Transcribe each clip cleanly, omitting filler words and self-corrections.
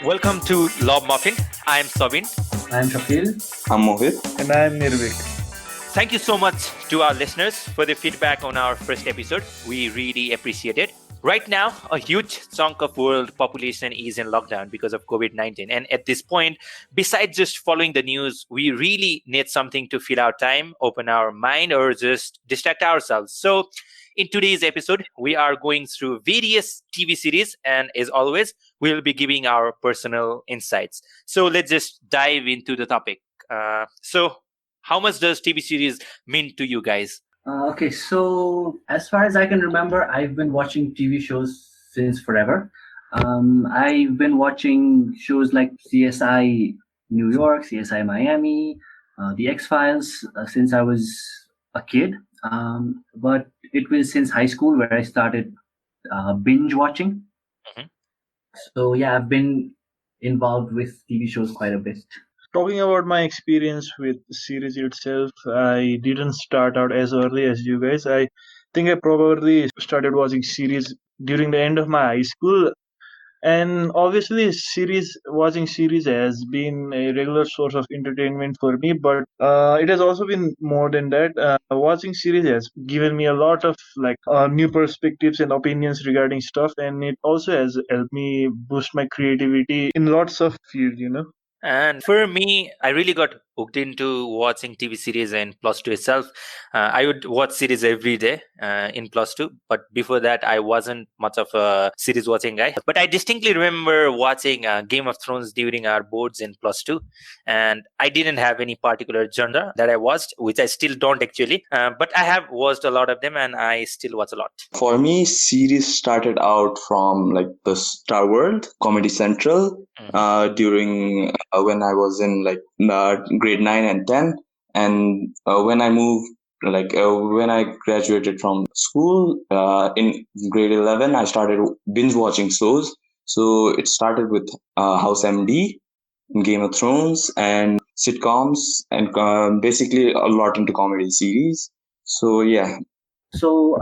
Welcome to Love Muffin. I'm Sabin. I'm Shakil. I'm Mohit. And I'm Nirvik. Thank you so much to our listeners for the feedback on our first episode. We really appreciate it. Right now, a huge chunk of world population is in lockdown because of COVID-19. And at this point, besides just following the news, we really need something to fill our time, open our mind, or just distract ourselves. So in today's episode, we are going through various TV series. And as always, we'll be giving our personal insights. So let's just dive into the topic. So how much does TV series mean to you guys? Okay, so as far as I can remember, I've been watching TV shows since forever. I've been watching shows like CSI New York, CSI Miami, The X-Files since I was a kid. But it was since high school where I started binge watching. Mhm. So yeah, I've been involved with TV shows quite a bit. Talking about my experience with the series itself, I didn't start out as early as you guys. I think I probably started watching series during the end of my high school. And obviously, watching series has been a regular source of entertainment for me. But it has also been more than that. Watching series has given me a lot of new perspectives and opinions regarding stuff, and it also has helped me boost my creativity in lots of fields. And for me, I really got hooked into watching TV series in plus two itself. I would watch series every day in plus two, but before that, I wasn't much of a series watching guy. But I distinctly remember watching Game of Thrones during our boards in plus two, and I didn't have any particular genre that I watched, which I still don't actually. But I have watched a lot of them, and I still watch a lot. For me, series started out from like the Star World, Comedy Central, during when I was in grade 9 and 10. And when I moved, when I graduated from school in grade 11, I started binge watching shows. So it started with House MD, Game of Thrones, and sitcoms, and basically a lot into comedy series. So yeah. So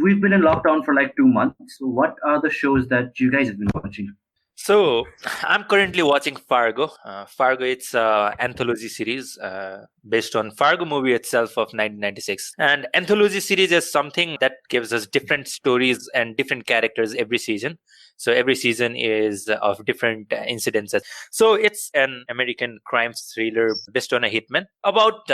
we've been in lockdown for like 2 months. So what are the shows that you guys have been watching? So I'm currently watching Fargo. Fargo, it's an anthology series based on Fargo movie itself of 1996. And anthology series is something that gives us different stories and different characters every season. So every season is of different incidences. So it's an American crime thriller based on a hitman. About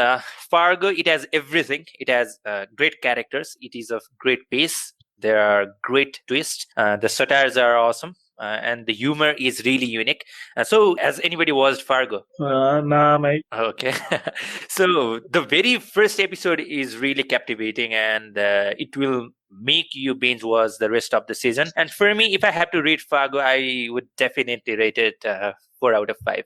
Fargo, it has everything. It has great characters. It is of great pace. There are great twists. The satires are awesome. And the humor is really unique. So, has anybody watched Fargo? Nah, mate. Okay. So, the very first episode is really captivating and it will make you binge watch the rest of the season. And for me, if I have to rate Fargo, I would definitely rate it 4 out of 5.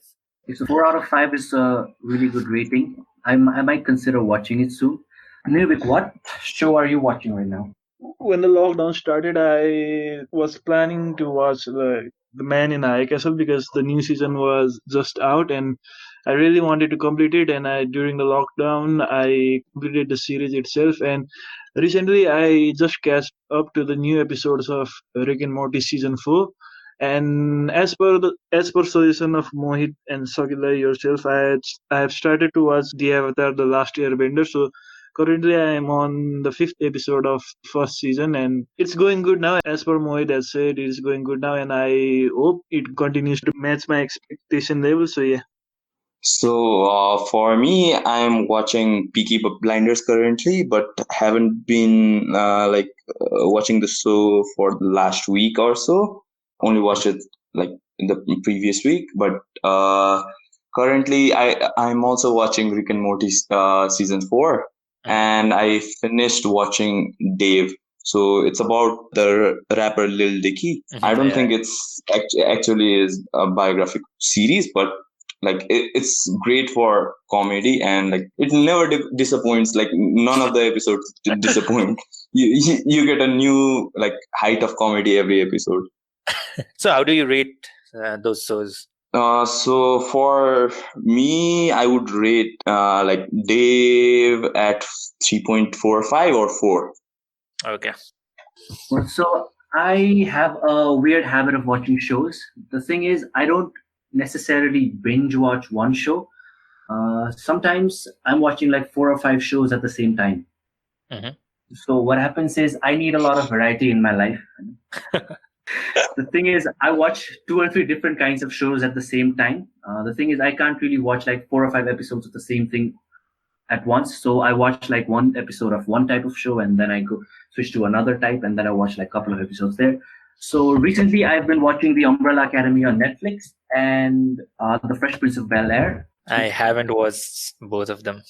If a 4 out of 5 is a really good rating, I might consider watching it soon. Nirvik, what show are you watching right now? When the lockdown started, I was planning to watch the Man in High Castle because the new season was just out, and I really wanted to complete it. And during the lockdown, I completed the series itself. And recently, I just catch up to the new episodes of Rick and Morty season 4. And as per suggestion of Mohit and Sakila yourself, I have started to watch the Avatar: The Last Airbender. So currently, I am on the 5th episode of first season, and it's going good now. As per Mohit has said, it's going good now, and I hope it continues to match my expectation level. So yeah. So for me, I'm watching Peaky Blinders currently, but haven't been watching the show for the last week or so. Only watched it like in the previous week, but currently I'm also watching Rick and Morty season 4, and I finished watching Dave. So it's about the rapper Lil Dicky. I don't think it's actually is a biographic series, but it's great for comedy, and like it never disappoints. Like none of the episodes disappoint. You get a new like height of comedy every episode. So, how do you rate those shows? So for me, I would rate like Dave at 3.45 or 4. Okay. So I have a weird habit of watching shows. The thing is, I don't necessarily binge watch one show. Sometimes I'm watching like 4 or 5 shows at the same time. Mhm. So what happens is I need a lot of variety in my life. The thing is, I watch 2 or 3 different kinds of shows at the same time. The thing is, I can't really watch like 4 or 5 episodes of the same thing at once. So I watch like one episode of one type of show, and then I go switch to another type, and then I watch like a couple of episodes there. So recently, I've been watching The Umbrella Academy on Netflix and The Fresh Prince of Bel Air. I haven't watched both of them.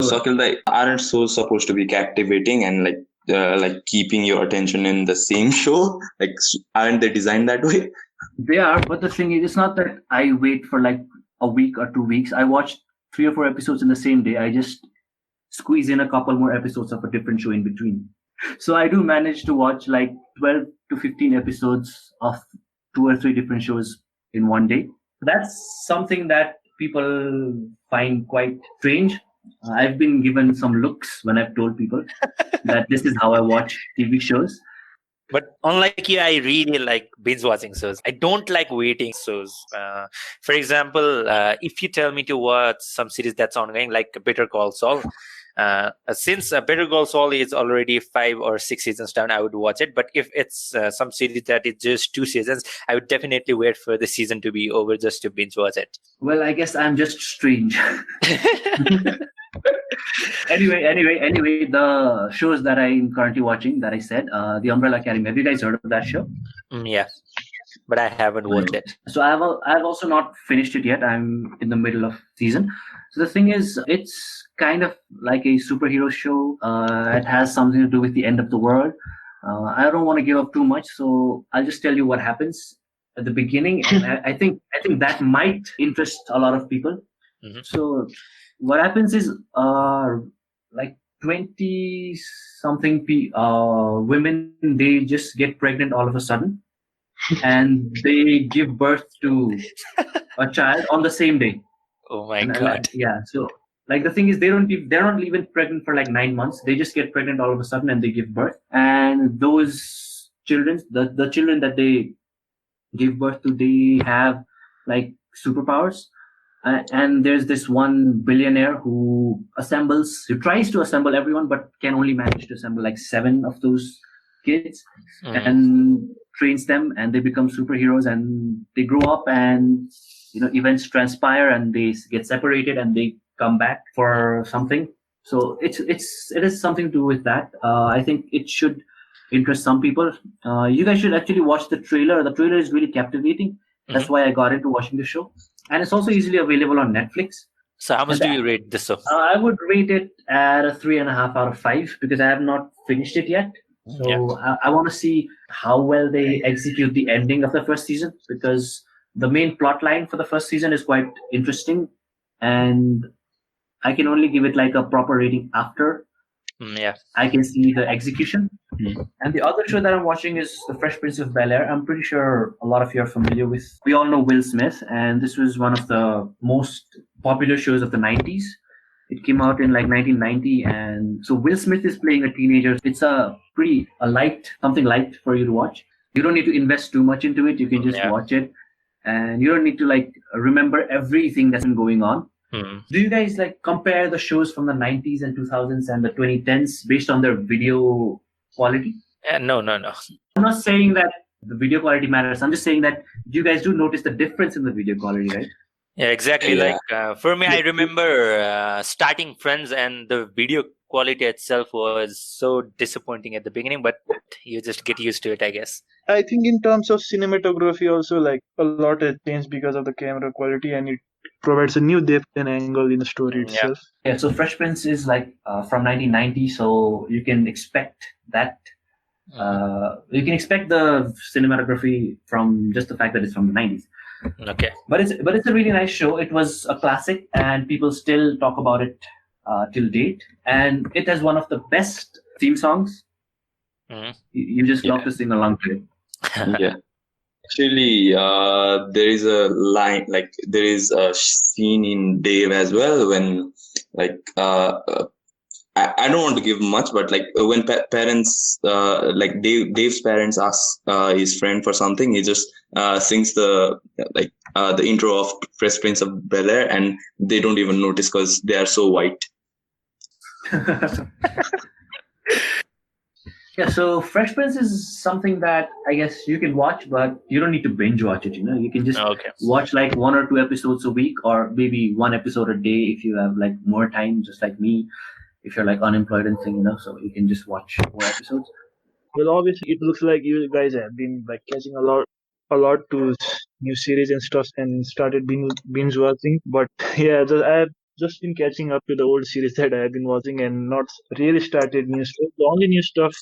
So Akhil, like, aren't shows supposed to be captivating and like keeping your attention in the same show? Like, aren't they designed that way? They are, but the thing is, it's not that I wait for like a week or 2 weeks. I watch 3 or 4 episodes in the same day. I just squeeze in a couple more episodes of a different show in between. So I do manage to watch like 12 to 15 episodes of 2 or 3 different shows in one day. That's something that people find quite strange. I've been given some looks when I've told people that this is how I watch TV shows. But unlike you, I really like binge watching shows. I don't like waiting shows. For example, if you tell me to watch some series that's ongoing, like Better Call Saul, since Better Call Saul is already 5 or 6 seasons down, I would watch it. But if it's some series that is just 2 seasons, I would definitely wait for the season to be over just to binge watch it. Well, I guess I'm just strange. Anyway, the shows that I'm currently watching that I said, The Umbrella Academy. Have you guys heard of that show? Yeah, but I haven't watched it. So I've also not finished it yet. I'm in the middle of season. So the thing is, it's kind of like a superhero show. It has something to do with the end of the world. I don't want to give up too much, so I'll just tell you what happens at the beginning, and I think that might interest a lot of people. Mhm. So what happens is, like 20 something women, they just get pregnant all of a sudden, and they give birth to a child on the same day. Oh my And, god! yeah. So like the thing is, they're not even pregnant for like 9 months. They just get pregnant all of a sudden and they give birth. And those children, the children that they give birth to, they have like superpowers. And there's this one billionaire who tries to assemble everyone, but can only manage to assemble like 7 of those kids Mhm. and trains them, and they become superheroes, and they grow up, and events transpire, and they get separated, and they come back for something. So it is something to do with that. I think it should interest some people. You guys should actually watch the trailer. The trailer is really captivating. That's why I got into watching the show, and it's also easily available on Netflix. So how much do you rate this show? I would rate it at a 3.5 out of 5 because I have not finished it yet. So Yeah. I want to see how well they execute the ending of the first season, because the main plot line for the first season is quite interesting, and I can only give it like a proper rating after Yeah. I can see the execution. Hmm. And the other show that I'm watching is The Fresh Prince of Bel Air. I'm pretty sure a lot of you are familiar with. We all know Will Smith, and this was one of the most popular shows of the 90s. It came out in like 1990, and so Will Smith is playing a teenager. It's something light for you to watch. You don't need to invest too much into it. You can just Yeah. watch it, and you don't need to like remember everything that's been going on. Hmm. Do you guys like compare the shows from the 90s and 2000s and the 2010s based on their video quality? No. I'm not saying that the video quality matters. I'm just saying that you guys do notice the difference in the video quality, right? Yeah, exactly. Yeah. Like for me, I remember starting Friends, and the video quality itself was so disappointing at the beginning, but you just get used to it, I guess. I think in terms of cinematography also, like, a lot has changed because of the camera quality, and it provides a new depth and angle in the story Yeah. itself. Yeah, so Fresh Prince is like from 1990, so you can expect that. You can expect the cinematography from just the fact that it's from the 90s. Okay. But it's a really nice show. It was a classic, and people still talk about it till date. And it has one of the best theme songs. Mhm. You just love Yeah. to sing along to it. Yeah. Actually, there is a line, like there is a scene in Dave as well when like I don't want to give much, but like when parents, like Dave's parents ask his friend for something, he just sings the intro of Fresh Prince of Bel Air, and they don't even notice because they are so white. Yeah, so Fresh Prince is something that I guess you can watch, but you don't need to binge watch it. You can just Okay. watch like 1 or 2 episodes a week, or maybe one episode a day if you have like more time, just like me. If you're like unemployed and thing, so you can just watch more episodes. Well, obviously, it looks like you guys have been like catching a lot to new series and stuff, and started binge watching. But yeah, I have just been catching up to the old series that I have been watching, and not really started new stuff. The only new stuff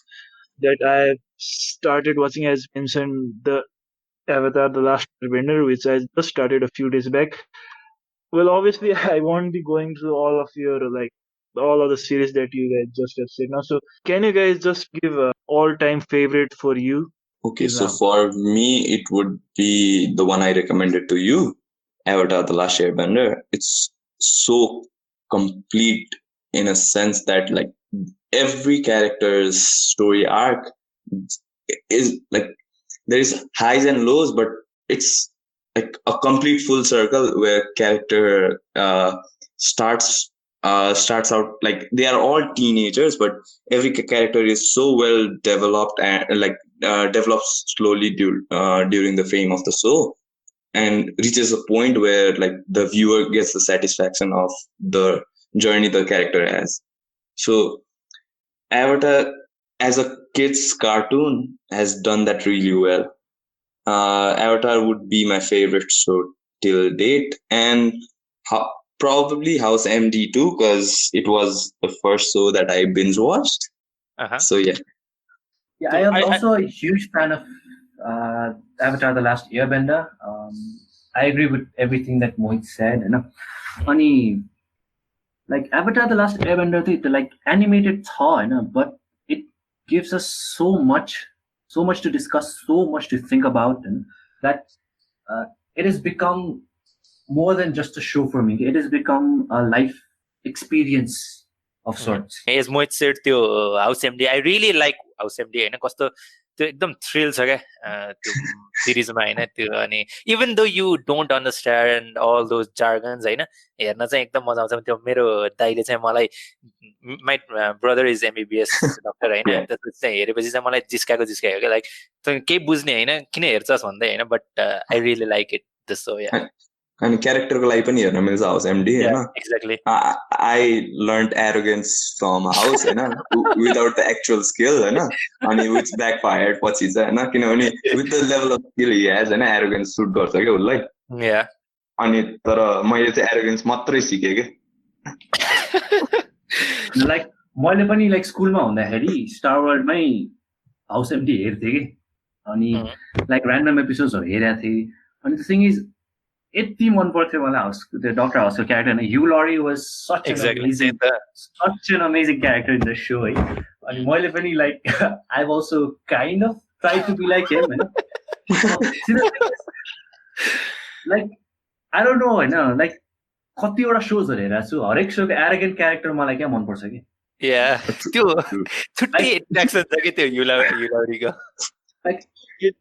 that I have started watching, as mentioned, the Avatar: The Last Airbender, which I just started a few days back. Well, obviously, I won't be going through all of your like all of the series that you guys just have said now. So, can you guys just give a all-time favorite for you? Okay, Till so now? for me, it would be the one I recommended to you, Avatar: The Last Airbender. It's so complete in a sense that like every character's story arc is like there is highs and lows, but it's like a complete full circle where character starts starts out like they are all teenagers, but every character is so well developed and like develops slowly during the frame of the show, and reaches a point where like the viewer gets the satisfaction of the journey the character has. So Avatar as a kids cartoon has done that really well. Avatar would be my favorite show till date, and probably House MD too, because it was the first show that I binge watched. Uh-huh. So yeah, Yeah, I So am also a huge fan of Avatar: The Last Airbender. I agree with everything that Mohit said. Funny, like Avatar: The Last Airbender, the like animated thaw, but it gives us so much to discuss, so much to think about, and that it has become more than just a show for me. It has become a life experience of sorts. As Mohit said त्यो House MD I really like House MD होइन कस्तो त्यो एकदम thrill छ क्या त्यो सिरिजमा होइन त्यो अनि even though you don't understand all those jargons होइन हेर्न चाहिँ एकदम मजा आउँछ त्यो मेरो दाइले चाहिँ मलाई my brother is MBBS doctor होइन Yeah. त्यसपछि चाहिँ हेरेपछि चाहिँ मलाई जिस्कायो क्या लाइक केही बुझ्ने होइन किन हेर्छस् भन्दै होइन but I really like it जस्तो या अनि क्यारेक्टरको लागि पनि हेर्न मिल्छ हाउस एमडी होइन. Exactly I learned arrogance from house होइन without the actual skill होइन अनि which backfired पछि चाहिँ होइन किनभने with the level of skill he has होइन arrogance सुट गर्छ क्या उसलाई. या अनि तर मैले चाहिँ arrogance मात्रै सिकेँ कि लाइक मैले पनि लाइक स्कुलमा हुँदाखेरि स्टार वर्ल्डमै हाउस एमडी हेर्थेँ कि अनि लाइक ऱ्यान्डम एपिसोड्सहरू हेरेको थिएँ अनि द थिङ इज यति मन पर्थ्यो मलाई त्यो डक्टर हाउसको क्यारेक्टर होइन Hugh Laurie was such an amazing character in the so है अनि मैले पनि like I also kind of try to be like him होइन लाइक आई डोन्ट नो होइन लाइक कतिवटा सोजहरू हेरेको छु हरेक सोको एरोगेन्ट क्यारेक्टर मलाई क्या मनपर्छ कि त्यो छुट्टै एट्र्याक्सन छ कि त्यो युलाउरीको like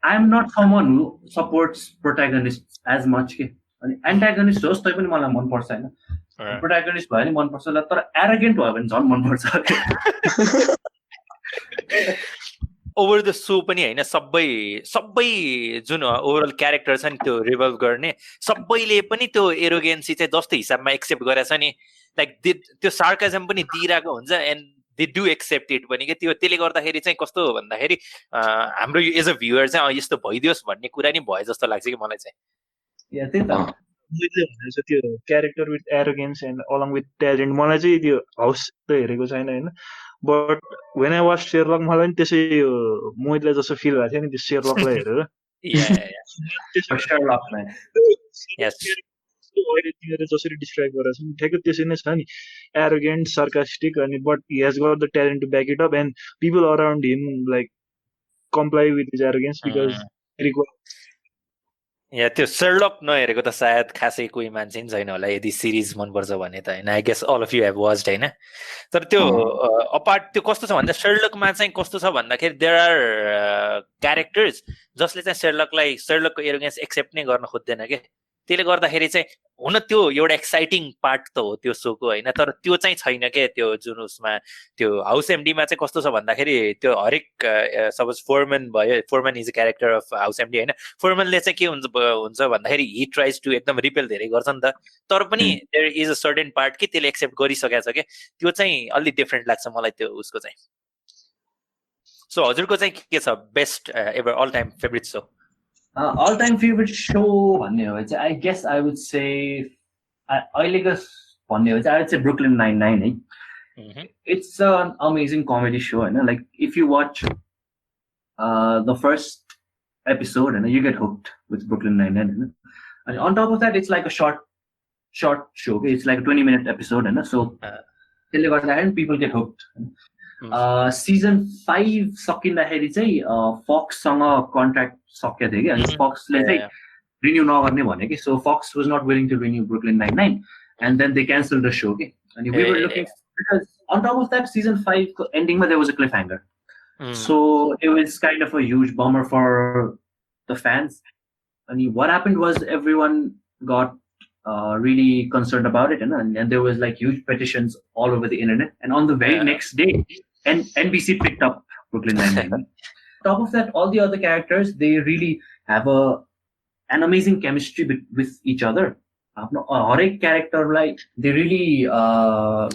I am not someone who supports protagonist as much के अनि एन्टागनिस्ट होस् तै पनि मलाई मनपर्छ होइन प्रोट्यागनिस्ट भयो भने मनपर्छ तर एरोगेन्ट भयो भने झन् मनपर्छ ओभर द सो पनि होइन सबै जुन ओभरअल क्यारेक्टर छ नि त्यो रिभल्भ गर्ने सबैले पनि त्यो एरोगेन्सी चाहिँ जस्तो हिसाबमा एक्सेप्ट गरेछ नि लाइक त्यो सार्काजम पनि दिइरहेको हुन्छ and they do accept it पनि क्या त्यसले गर्दाखेरि चाहिँ कस्तो भन्दाखेरि हाम्रो एज अ भ्युअर चाहिँ यस्तो भइदियोस् भन्ने कुरा नि भयो जस्तो लाग्छ कि मलाई चाहिँ त्यो character with arrogance and along with talent मलाई चाहिँ त्यो हाउस त हेरेको छैन होइन बट वेन आई वाच शेरलक मलाई पनि त्यसै मोहितलाई जस्तो फिल भएको थियो नि त्यो शेरलकलाई हेरेर अहिले तिमीले जसरी डिस्क्राइब गरेर छ ठ्याक्कै त्यसरी नै छ नि एरोगेन्ट सर्कास्टिक अनि but he has got the talent to back it up and people around him like comply with his arrogance because या त्यो सर्लक नहेरेको त सायद खासै कोही मान्छे नि छैन होला यदि सिरिज मनपर्छ भने त होइन I guess all of you have watched होइन तर त्यो अपार्ट त्यो कस्तो छ भन्दा सर्लकमा चाहिँ कस्तो छ भन्दाखेरि देयर आर क्यारेक्टर्स जसले चाहिँ सर्लकको एरोगेन्स एक्सेप्ट नै गर्न खोज्दैन के त्यसले गर्दाखेरि चाहिँ हुन त्यो एउटा एक्साइटिङ पार्ट त हो त्यो सोको होइन तर त्यो चाहिँ छैन के त्यो जुन उसमा त्यो हाउस एमडीमा चाहिँ कस्तो छ भन्दाखेरि त्यो हरेक सपोज फोरमन भयो Foreman is a character of house MD होइन फोरमनले चाहिँ के हुन्छ भन्दाखेरि हि ट्राइज टु एकदम रिपेल धेरै गर्छ नि त तर पनि there is a certain part कि त्यसले एक्सेप्ट गरिसकेको छ क्या त्यो चाहिँ अलि डिफ्रेन्ट लाग्छ मलाई त्यो उसको चाहिँ सो हजुरको चाहिँ के छ best ever all time favourite so all time favorite show भन्ने हो चाहिँ I guess I would say अहिलेको भन्ने हो चाहिँ I would say Brooklyn Nine-Nine है it's an amazing comedy show होइन like if you watch the first episode and you get hooked with Brooklyn Nine-Nine and on top of that it's like a short show okay? It's like a 20-minute episode and so त्यसले गर्दाखेरि people get hooked season 5 सकिँदाखेरि चाहिँ फक्ससँग contract सकेको थियो कि अनि फक्सले चाहिँ renew नगर्ने भने कि so Fox was not willing to renew Brooklyn nine and then they cancel the so कि अनि we were looking because on top of that season 5 को एन्डिङमा there was a cliffhanger so it was kind of a huge bummer for the fans अनि what happened was everyone got really concerned about it and there was like huge petitions all over the internet and on the very next day NBC picked up Brooklyn Nine-Nine. Top of that, all the other characters, they really have an amazing chemistry with each other. Horror character, like they really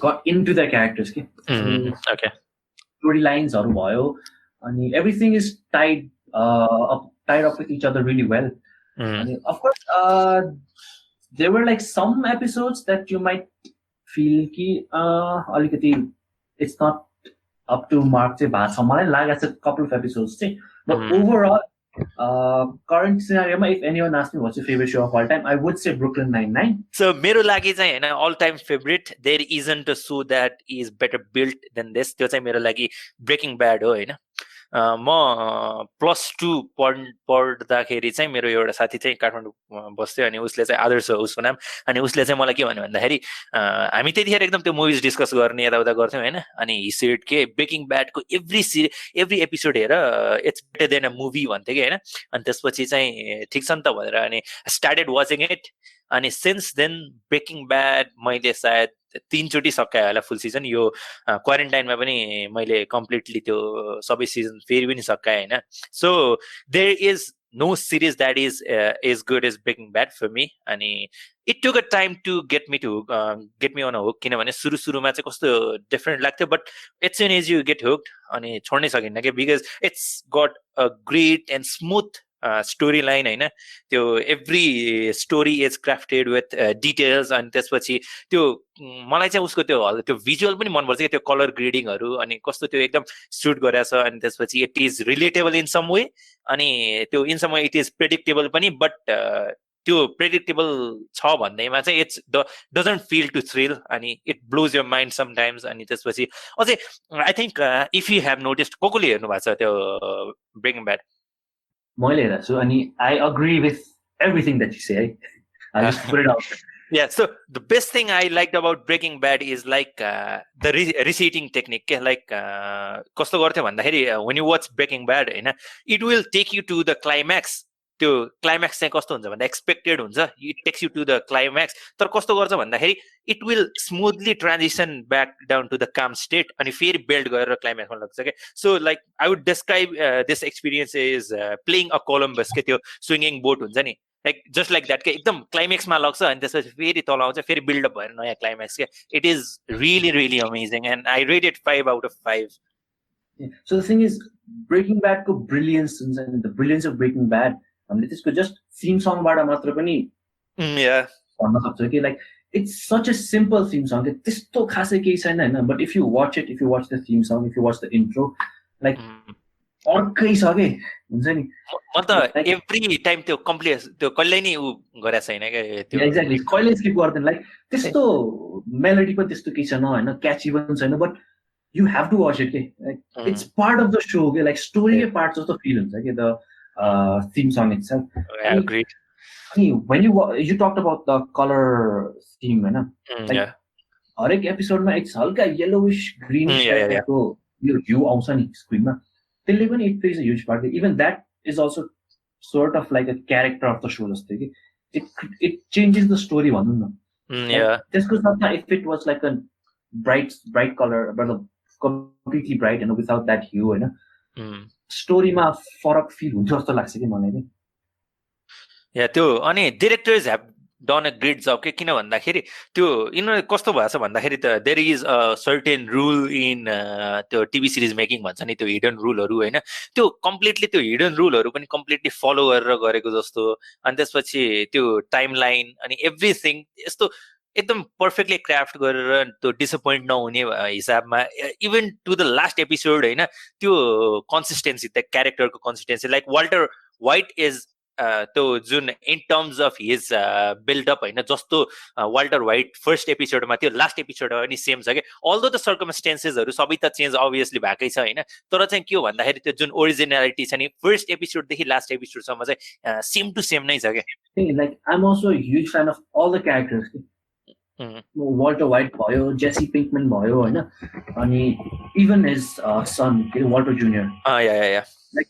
got into their characters. Okay. Storylines or bio, and everything is tied up with each other really well. And of course, there were like some episodes that you might feel ki it's not up to mark चाहिँ भएको छ मलाई लागेको छ couple of episodes चाहिँ but overall current scenario if anyone asks me what's your favorite show of all time I would say Brooklyn Nine-Nine. So मेरो लागि चाहिँ हैन all time favorite there isn't a show that is better built than this त्यो चाहिँ मेरो लागि Breaking Bad हो हैन म +2 पढ्दाखेरि चाहिँ मेरो एउटा साथी चाहिँ काठमाडौँ बस्थ्यो अनि उसले चाहिँ आदर्श हो उसको नाम अनि उसले चाहिँ मलाई के भन्यो भन्दाखेरि हामी त्यतिखेर एकदम त्यो मुभिज डिस्कस गर्ने यताउता गर्थ्यौँ होइन अनि हि सेड के ब्रेकिङ ब्याडको एभ्री एपिसोड हेर it's better than a movie भन्थ्यो कि होइन अनि त्यसपछि चाहिँ ठिक छ नि त भनेर अनि स्टार्टेड वाचिङ इट अनि सिन्स देन ब्रेकिङ ब्याड मैले सायद 3 चोटि सकाएँ होला फुल सिजन यो क्वारेन्टाइनमा पनि मैले कम्प्लिटली त्यो सबै सिजन फेरि पनि सकाएँ होइन so there is no series that is good is breaking bad for me अनि it took a time to get me on a hook किनभने सुरुमा चाहिँ कस्तो डिफरेन्ट लाग्थ्यो but it's and as you get hooked अनि छोड्नै सकिन्न क्या because it's got a great and smooth story line होइन त्यो every story is crafted with details अनि त्यसपछि त्यो मलाई चाहिँ उसको त्यो भिजुअल पनि मनपर्छ क्या त्यो कलर ग्रेडिङहरू अनि कस्तो त्यो एकदम सुट गरेको छ अनि त्यसपछि it is relatable in some way अनि त्यो in some way it is predictable पनि बट त्यो प्रेडिक्टेबल छ भन्दैमा चाहिँ it's doesn't feel to thrill अनि it blows your mind sometimes अनि त्यसपछि अझै I think if you have noticed कसले हेर्नु भएको छ त्यो ब्रेकिङ ब्याड मैले हेरेको छु अनि I agree with everything that you say. I just put it out there. Yeah, so the best thing I liked about Breaking Bad is like the reciting technique. Like कस्तो गर्थ्यो भन्दाखेरि when you watch Breaking Bad हैन it will take you to the climax. त्यो climax चाहिँ कस्तो हुन्छ भन्दा expected हुन्छ it takes you to the climax तर कस्तो गर्छ भन्दाखेरि it will smoothly transition back down to the calm state अनि फेरि बिल्ड गरेर क्लाइम्याक्समा लाग्छ क्या so like I would describe this experience is playing a Columbus के त्यो स्विङ्गिङ बोट हुन्छ नि लाइक जस्ट लाइक द्याट के एकदम क्लाइम्याक्समा लाग्छ अनि त्यसपछि फेरि तल आउँछ फेरि बिल्डअप भएर नयाँ क्लाइम्याक्स क्या it is really really amazing and I rate it 5 out of 5. So the thing is Breaking Bad को brilliance हुन्छ नि the brilliance of Breaking Bad हामीले त्यसको जस्ट थीम सङबाट मात्र पनि भन्न सक्छौँ कि like it's such a simple theme song त्यस्तो खासै केही छैन होइन but if you watch the theme song if you watch the intro like अर्कै छ के हुन्छ नि म त एभ्री टाइम त्यो कम्प्लिट त्यो कहिले नि उ गरेको छैन क्या त्यो एक्ज्याक्टली कहिले स्किप गर्दैन लाइक त्यस्तो मेलोडी पनि त्यस्तो केही छैन होइन क्याची पनि छैन but you have to watch it के like it's part of the show के लाइक स्टोरीकै पार्ट जस्तो फिल हुन्छ कि the theme song itself. Yeah, great. Hey, when you talked about the color scheme, होइन? Like Yeah. हरेक एपिसोडमा एक हल्का yellowish greenish Yeah, yeah, yeah. टाइपको यो ह्यू आउँछ नि स्क्रिनमा, त्यसले पनि it plays a huge part. Even that is also sort of like a character of the show जस्तै कि it changes the story भनौँ न. Like Yeah. त्यसको साथमा if it was like a bright color, मतलब completely bright and without that hue, होइन, स्टोरीमा फरक fill हुन्छ जस्तो लाग्छ कि मलाई नि. या त्यो अनि directors have done a great जब के किन भन्दाखेरि त्यो यिनीहरू कस्तो भएछ भन्दाखेरि त there is a certain rule in त्यो टिभी सिरिज मेकिङ भन्छ नि, त्यो हिडन रुलहरू होइन, त्यो कम्प्लिटली त्यो हिडन रुलहरू पनि कम्प्लिटली फलो गरेर गरेको जस्तो. अनि त्यसपछि त्यो टाइम लाइन अनि एभ्रिथिङ यस्तो एकदम पर्फेक्टली क्राफ्ट गरेर त्यो डिसपोइन्ट नहुने हिसाबमा even to the last episode होइन, त्यो कन्सिस्टेन्सी त्यो क्यारेक्टरको consistency like Walter White is त्यो जुन in terms of his buildup होइन, जस्तो वाल्टर वाइट फर्स्ट एपिसोडमा थियो लास्ट एपिसोडमा पनि सेम छ क्या. अल्दो त सर्कमस्टेन्सेसहरू सबै त चेन्ज अभियसली भएकै छ होइन, तर चाहिँ के हो भन्दाखेरि त्यो जुन ओरिजिनालिटी छ नि फर्स्ट एपिसोडदेखि लास्ट एपिसोडसम्म चाहिँ सेम टु सेम नै छ क्या. Like I'm also a huge fan of all the characters. Walter white भयो, जेसी पिङ्कम्यान भयो होइन, अनि इभन हिज सन के वाल्टर जुनियर. लाइक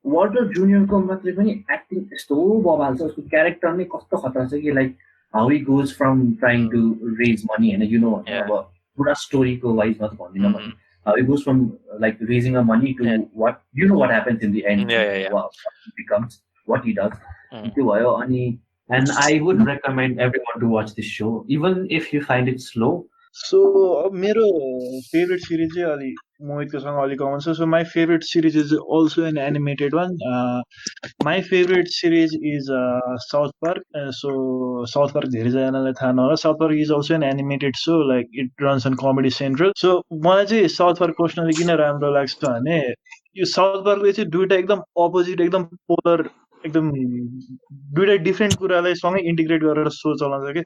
वाल्टर जुनियरको मात्रै पनि एक्टिङ यस्तो बबाल छ, उसको क्यारेक्टर नै कस्तो खतरा छ कि like how he goes from trying to raise money होइन, यु नो, अब पुरा स्टोरीको वाइज मात्र भन्दिनँ म, how he goes from like raising a money to what you know what happens in the end, becomes what he does. त्यो भयो. अनि and I would recommend everyone to watch this show, even if you find it slow. So मेरो favorite series चाहिँ अलि मोहितकोसँग अलिक आउँछ. So my favorite series is also an animated one. My favorite series is South Park. So South Park धेरैजनालाई थाहा नहोला, South Park is also an animated show, like it runs on Comedy Central. So मलाई चाहिँ South Park personally किन राम्रो लाग्छ भने यो South Parkले चाहिँ दुईटा एकदम अपोजिट, एकदम पोलर, एकदम दुईटा डिफ्रेन्ट कुरालाई सँगै इन्टिग्रेट गरेर सो चलाउँछ कि.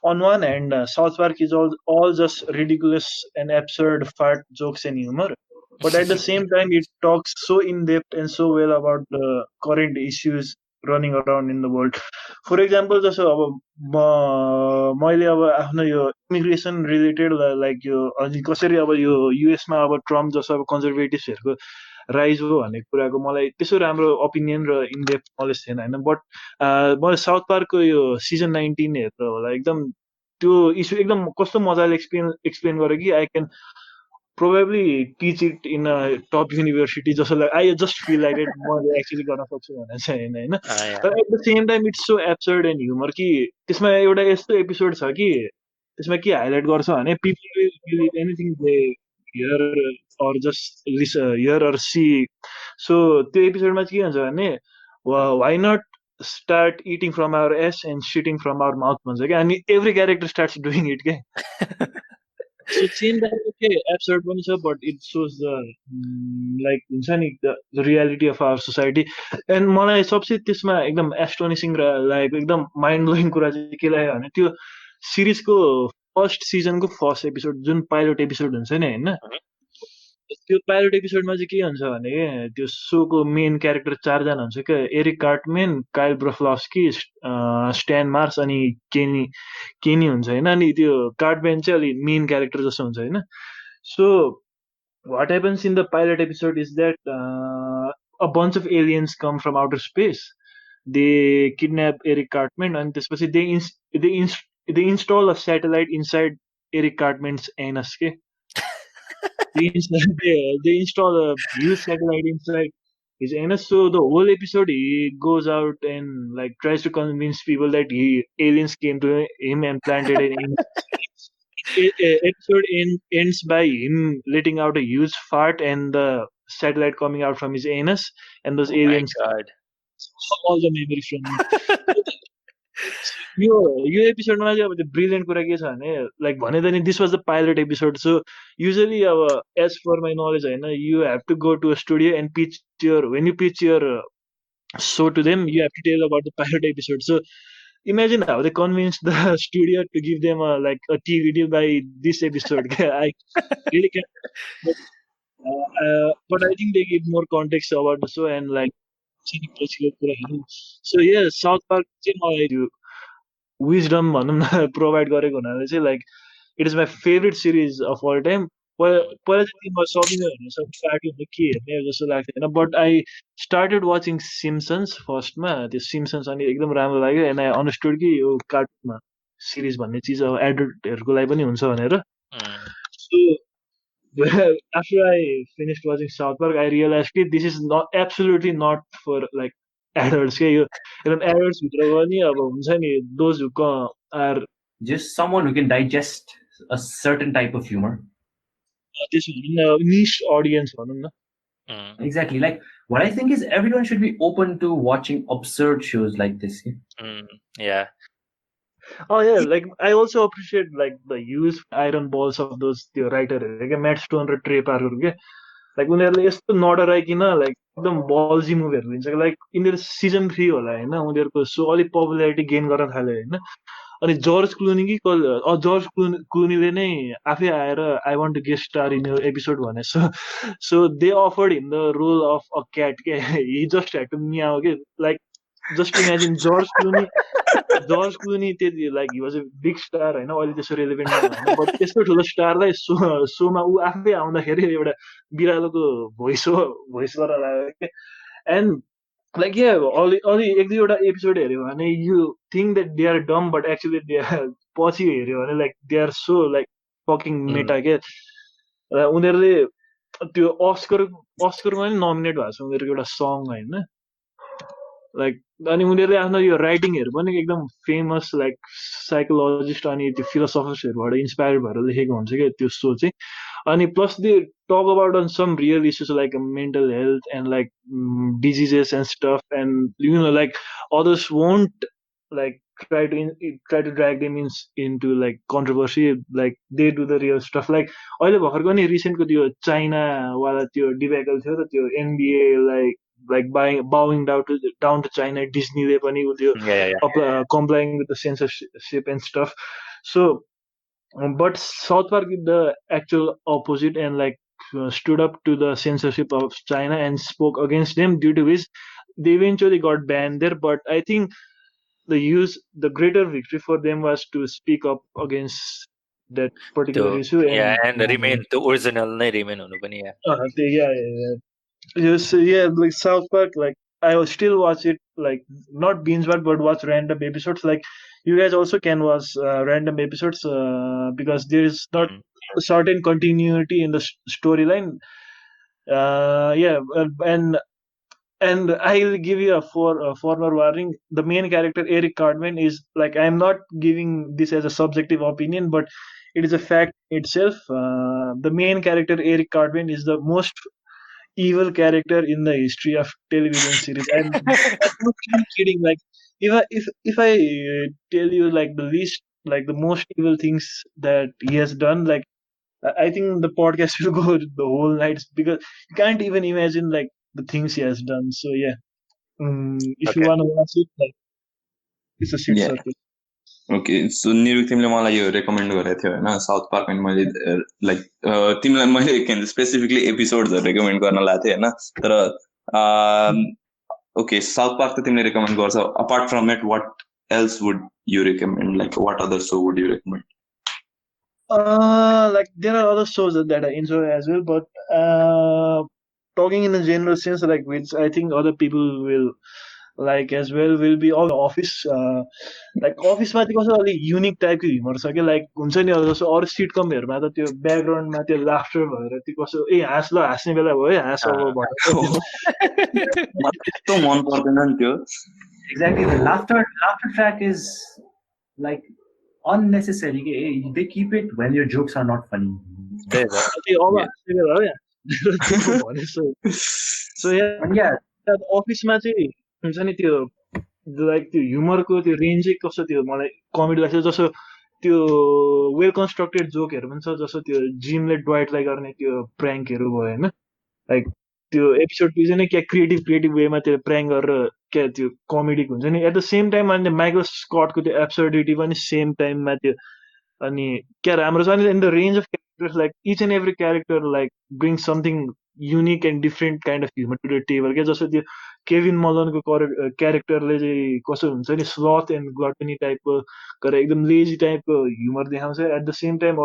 On one hand, South Park is all just ridiculous and absurd fart jokes and humor, but at the same time, it talks so in depth and so well about the current issues running around in the world. For example, जस्तो अब मैले अब आफ्नो यो immigration related like यो अनि कसरी अब यो युएसमा अब Trump जस्तो अब कन्जर्भेटिभ्सहरूको राइज हो भन्ने कुराको मलाई त्यसो राम्रो ओपिनियन र इनडेप्थ नलेज थिएन होइन. बट मैले साउथ पार्कको यो सिजन 19 हेरेर होला एकदम त्यो इस्यु एकदम कस्तो मजाले एक्सप्लेन गरेँ कि I can probably teach it in a top university जस्तो लाग्यो. I just feel like it मैले एक्चुली गर्न सक्छु भनेर चाहिँ होइन. तर at the same time it's so absurd and humour कि त्यसमा एउटा यस्तो एपिसोड छ कि त्यसमा के हाइलाइट गर्छ भने people will anything they hear or just hear or see. So त्यो एपिसोडमा के हुन्छ भने why not start eating from our ass and shitting from our mouth भन्छ क्या. अनि every character starts doing it क्या. So सेम टाइपको के एब्सर्ड पनि छ, but it shows the like हुन्छ नि the reality of our society. And मलाई सबसे त्यसमा एकदम एस्टोनिसिङ र लागेको एकदम माइन्ड ब्लोइङ कुरा चाहिँ के लाग्यो भने त्यो सिरिजको फर्स्ट सिजनको फर्स्ट एपिसोड जुन पाइलट एपिसोड हुन्छ नि होइन, त्यो पाइलट एपिसोडमा चाहिँ के हुन्छ भने त्यो सोको मेन क्यारेक्टर 4 जना हुन्छ क्या. एरिक कार्टम्यान, काइल ब्रफलस्की, स्ट्यान मार्स अनि केनी हुन्छ होइन. अनि त्यो कार्टम्यान चाहिँ अलि मेन क्यारेक्टर जस्तो हुन्छ होइन. So what happens in the pilot episode is that a bunch of aliens come from outer space, they kidnap Eric Cartman अनि त्यसपछि they install a satellite inside Eric Cartman's anus के. They install a huge satellite inside his anus. So the whole episode he goes out and like tries to convince people that aliens came to him and planted an anus. Episode ends by him letting out a huge fart and the satellite coming out from his anus, and those aliens all the memories from him. यो एपिसोडमा चाहिँ अब त्यो brilliant कुरा के छ भने like भने त नि this was the pilot episode. So usually अब एज पर माई नलेज होइन, you have to go to a studio and pitch your when you pitch your show to them you have to tell about the pilot episode. So imagine how they convinced the studio to give them like a TV deal by this episode. I really can't, but I think they give more context about the show and like पछिको कुराहरू सो south park चाहिँ मलाई त्यो wisdom भनौँ न provide गरेको हुनाले चाहिँ like it is my favourite series of all time पहिला चाहिँ म सकिँदैन भने सब कार्टुन के हेर्ने जस्तो लाग्थ्यो होइन but I started watching Simpsons फर्स्टमा त्यो सिम्सन्स अनि एकदम राम्रो लाग्यो एन्ड आई अन्डरस्टुड कि यो कार्टुनमा सिरिज भन्ने चिज अब एडल्टहरूको लागि पनि हुन्छ भनेर सो after I finished watching South Park, I realized that this is not absolutely not for like adults. के यो एकदम adults भित्र पनि अब हुन्छ नि those who are Just someone who can digest a certain type of humor. त्यसो भनौँ न niche audience भनौँ न. Exactly. Like what I think is everyone should be open to watching absurd shows like this. Yeah. Oh yeah, like I also appreciate like the use iron balls of those त्यो राइटरहरू क्या Matt Stone र Trey Parker के like उनीहरूले यस्तो नडराइकन like एकदम bulgy मुभीहरू दिन्छ like यिनीहरू season 3 होला होइन उनीहरूको सो अलिक पपुलारिटी गेन गर्न थाल्यो होइन अनि जर्ज क्लुनी कि जर्ज क्लुनीले नै आफै आएर I want to guest star in यो एपिसोड भने so they offered him the role of a cat के he just had to meow के like just imagine George Clooney त्यति like he was a big star होइन अहिले त्यसो relevant होइन but त्यस्तो ठुलो स्टारलाई सोमा ऊ आफै आउँदाखेरि एउटा बिरालोको भोइस गरेर लाग्यो के एन्ड लाइक अलि एक दुईवटा एपिसोड हेऱ्यो भने you think that they are dumb but actually they are पछि हेऱ्यो भने like they are so like fucking meta के उनीहरूले त्यो अस्करमा पनि नोमिनेट भएको छ उनीहरूको एउटा सङ होइन लाइक अनि उनीहरूले आफ्नो यो राइटिङहरू पनि एकदम फेमस लाइक साइकोलोजिस्ट अनि त्यो फिलोसफर्सहरूबाट इन्सपायर भएर लेखेको हुन्छ क्या त्यो सो चाहिँ अनि plus they talk about on some real issues like mental health and like diseases and stuff and you know like others won't like try to drag them into like controversy like they do the real stuff like अहिले भर्खरको नि रिसेन्टको त्यो China वाला त्यो debacle थियो र त्यो NBA like bowing down to China Disneyले पनि त्यो complying with the censorship and stuff so but South Park is the actual opposite and like stood up to the censorship of China and spoke against them due to which they eventually got banned there but I think the greater victory for them was to speak up against that particular issue and remain the original नै remain हुनु पनि like South Park like I will still watch it like not binge watch but watch random episodes like you guys also can watch random episodes because there is not a certain continuity in the storyline and I'll give you a former warning. The main character, Eric Cartman, is like, I'm not giving this as a subjective opinion, but it is a fact itself. The main character, Eric Cartman, is the most evil character in the history of television series. I'm not even kidding. Like, if I tell you like the most evil things that he has done, like, I think the podcast will go the whole night because you can't even imagine like the things he has done. So yeah, if you want to watch it, like it's a shit circle. Okay so Niruk तिमीले मलाई यो recommend गरेको थियो होइन south park अनि मैले like तिमीलाई मैले के भन्छ स्पेसिफिकली एपिसोड्सहरू रेकमेन्ड गर्न लाएको थिएँ होइन तर ओके साउथ पार्क त तिमीले रेकमेन्ड गर्छौ apart from it watt else would you recommend like what other so would you recommend like there are other shows that I enjoy as well but talking in a general sense like which I think other people will like as well will be all office like office मा चाहिँ कस्तो अलिक unique टाइपको humour छ कि like हुन्छ नि जस्तो अरू सिटकमहरूमा त त्यो ब्याकग्राउन्डमा त्यो लाफ्टर भएर त्यो कस्तो ए हाँस ल हाँस्ने बेला भयो हाँस अब त्यस्तो मन पर्दैन नि त्यो exactly the laughter track is like unnecessary they keep it when your jokes are not funny so yeah अफिसमा चाहिँ हुन्छ नि त्यो लाइक त्यो ह्युमरको त्यो रेन्ज चाहिँ कस्तो त्यो मलाई कमेडी लाग्छ जस्तो त्यो वेल कन्स्ट्रक्टेड जोकहरू पनि छ जस्तो त्यो जिमले ड्वाइटलाई गर्ने त्यो प्र्याङ्कहरू भयो होइन लाइक त्यो एपिसोड चाहिँ क्या क्रिएटिभ वेमा त्यो प्र्याङ्क गरेर क्या त्यो कमेडिक हुन्छ नि एट द सेम टाइम अनि माइकल स्कटको त्यो एब्सर्डिटी पनि सेम टाइममा त्यो अनि क्या राम्रो छ अनि in the range of characters like each and every character like bring something unique and different kind of humour to the table क्या जस्तो त्यो केभिन मलनको क्यारेक्टरले चाहिँ कस्तो हुन्छ नि स्लथ एन्ड ग्लटनी टाइपको गरेर एकदम लेजी टाइपको ह्युमर देखाउँछ eight the same time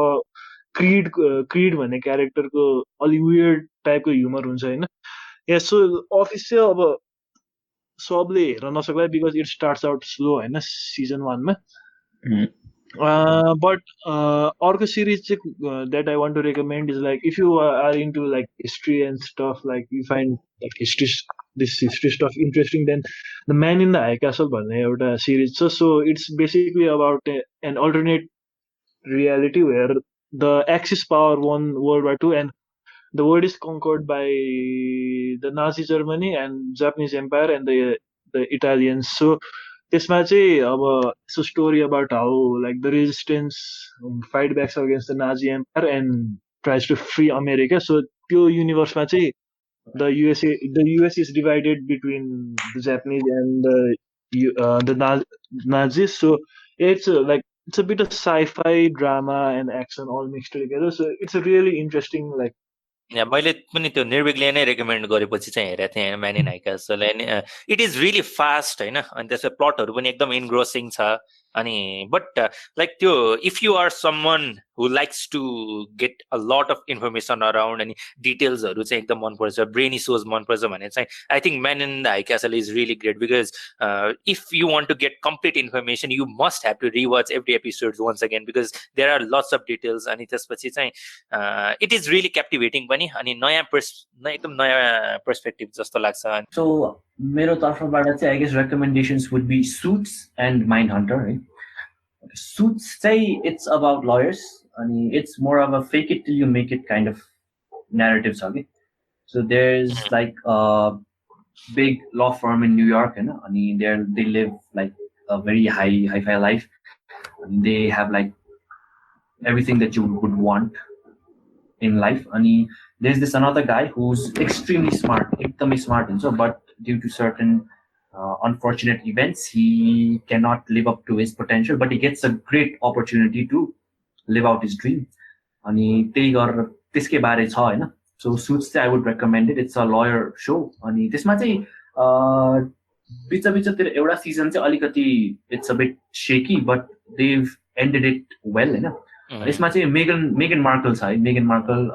creed भन्ने क्यारेक्टरको अलिक वियर्ड टाइपको ह्युमर हुन्छ होइन सो अफिस चाहिँ अब सबले हेर्न नसक्ला because it starts out slow होइन सिजन 1मा but अर्को सिरिज चाहिँ that I want to recommend is like if you are into like history and stuff, like you find like this history stuff interesting, then The Man in the High Castle भन्ने एउटा series छ. So it's basically about an alternate reality where the Axis power won World War II and the world is conquered by the Nazi Germany and Japanese Empire and the Italians. So त्यसमा चाहिँ अब it's a story about how like the resistance fight backs against the Nazi Empire and tries to free America. So त्यो युनिभर्समा चाहिँ the US is divided between the Japanese and the Nazis. So it's a bit of sci-fi, drama, and action all mixed together. So it's a really interesting like. मैले पनि त्यो निर्विकले नै recommend गरेपछि चाहिँ हेरेको थिएँ Man in High Castle it is really fast होइन अनि त्यसको प्लटहरू पनि एकदम इन्ग्रोसिङ छ अनि बट लाइक त्यो if you are someone who likes to get a lot of information around अनि डिटेल्सहरू चाहिँ एकदम मनपर्छ ब्रेनी सोज मनपर्छ भने चाहिँ I think Man in the High Castle is really great because if you want to get complete information you must have to rewatch every episode once again because there are lots of details अनि त्यसपछि चाहिँ it is really क्याप्टिभेटिङ पनि अनि एकदम नयाँ perspective जस्तो लाग्छ. सो मेरो तर्फबाट चाहिँ I guess recommendations would be Suits and Mindhunter है. सुट्स चाहिँ इट्स अबाउट लयर्स अनि it's more of a fake it till you make it kind of narrative छ कि. So there is like big law firm in New York होइन अनि they live like a very high life अनि they have like everything that you would want in life. And there's this another guy who's extremely smart, ekdamai smart huncha, but due to certain unfortunate events, he cannot live up to his potential, but he gets a great opportunity to live out his dream. अनि त्यही गरेर त्यसकै बारे छ होइन. So Suits चाहिँ I would recommend it. It's a lawyer show अनि त्यसमा चाहिँ बिचतिर एउटा सिजन चाहिँ अलिकति it's a bit shaky but they ended it well होइन. यसमा चाहिँ मेगन मार्कल छ है. मेगन मार्कल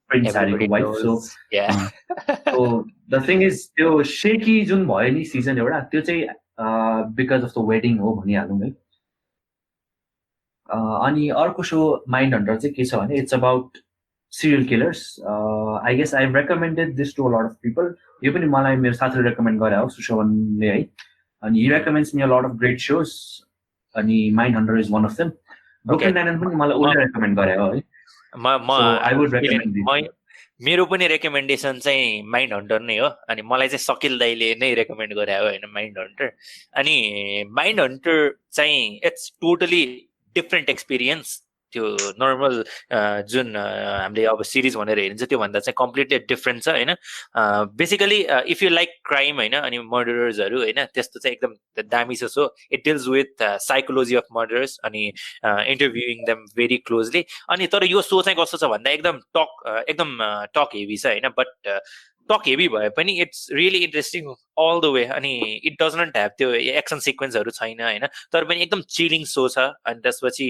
प्रिन्स ह्यारीको wife. So the thing is त्यो शेकी जुन भयो नि सिजन एउटा त्यो चाहिँ बिकज अफ द वेडिङ हो भनिहालौँ है. अनि अर्को सो माइन्ड हन्टर चाहिँ के छ भने it's about serial killers. I guess I recommended this to a lot of people. यो पनि मलाई मेरो साथीले रेकमेन्ड गरे हो सुशोभनले है. अनि हि रेकमेन्ड्स मी अ लट अफ ग्रेट सोज अनि mind hunter is one of them. Brooklyn nine-nine पनि मलाई उसले रेकमेन्ड गरे हो है. आई वुड रेकमेन्ड. मेरो पनि रेकमेन्डेसन चाहिँ माइन्ड हन्टर नै हो अनि मलाई चाहिँ सकिल दाइले नै रेकमेन्ड गरे हो होइन माइन्ड हन्टर. अनि माइन्ड हन्टर चाहिँ इट्स टोटली डिफ्रेन्ट एक्सपिरियन्स. त्यो नर्मल जुन हामीले अब सिरिज भनेर हेरिन्छ त्योभन्दा चाहिँ कम्प्लिटली डिफ्रेन्ट छ होइन. Basically if you like crime होइन अनि मर्डरर्सहरू होइन त्यस्तो चाहिँ एकदम दामी छ. So it deals with psychology of murderers अनि इन्टरभ्युइङ देम भेरी क्लोजली. अनि तर यो सो चाहिँ कस्तो छ भन्दा एकदम टक हेभी छ होइन. बट टक हेभी भए पनि it's really interesting all the way. अनि इट डज नट ह्याभ त्यो एक्सन सिक्वेन्सहरू छैन होइन तर पनि एकदम चिलिङ सो छ. अनि त्यसपछि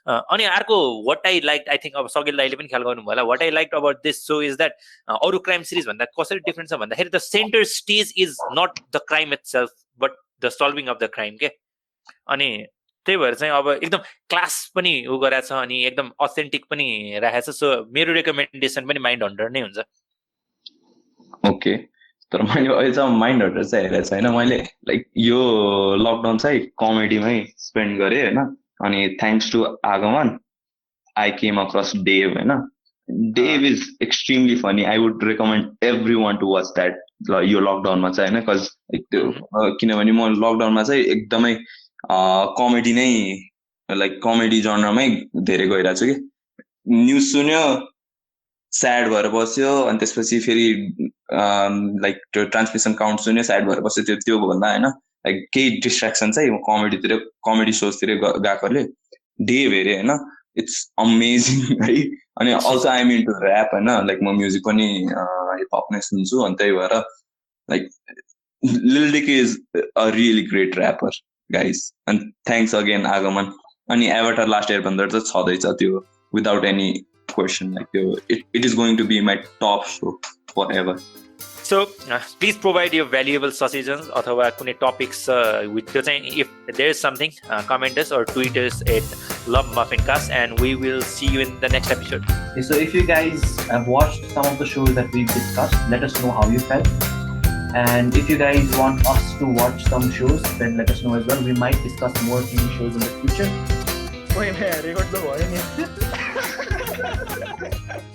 अनि अर्को वाट आई लाइक आई थिङ्क अब सगिल दाइले पनि ख्याल गर्नुभयो होला what I like about this show is that अरू क्राइम सिरिज भन्दा कसरी डिफ्रेन्ट छ भन्दाखेरि the centre stage is not the crime itself but the solving of the crime के. अनि त्यही भएर चाहिँ अब एकदम क्लास पनि उ गराएको छ अनि एकदम अथेन्टिक पनि राखेको छ. सो मेरो रेकमेन्डेसन पनि माइन्ड हन्टर नै हुन्छ. ओके. तर मैले अहिलेसम्म माइन्ड हन्टर चाहिँ हेरेको छैन. मैले लाइक यो लकडाउन चाहिँ कमेडीमै स्पेन्ड गरेँ होइन. अनि thanks to Aagaman I came across Dave होइन. Dave is extremely funny. I would recommend everyone to watch that यो लकडाउनमा चाहिँ होइन. कज त्यो किनभने म लकडाउनमा चाहिँ एकदमै कमेडी नै लाइक कमेडी जनरमै धेरै गइरहेको छु कि. न्युज सुन्यो स्याड भएर बस्यो अनि त्यसपछि फेरि लाइक त्यो ट्रान्समिसन काउन्ट सुन्यो स्याड भएर बस्यो. त्यो भन्दा होइन लाइक केही डिस्ट्र्याक्सन चाहिँ कमेडी सोजतिर गएकोले डेभ हेरेँ होइन. it's amazing. Right? And also I'm into rap, and like my music pani hip hop नै सुन्छु अनि त्यही भएर like Lil Dicky is a really great rapper, guys. And thanks again, Agaman. And Avatar Last Airbender just छँदैछ त्यो without any question. Like it is going to be my top show forever. So please provide your valuable suggestions अथवा कुनै topics with त्यो चाहिँ if there is something comment us or tweet us at LoveMuffinCast and we will see you in the next episode. So if you guys have watched some of the shows that we've discussed, let us know how you felt. And if you guys want us to watch some shows, then let us know as well. We might discuss more TV shows in the future. Record the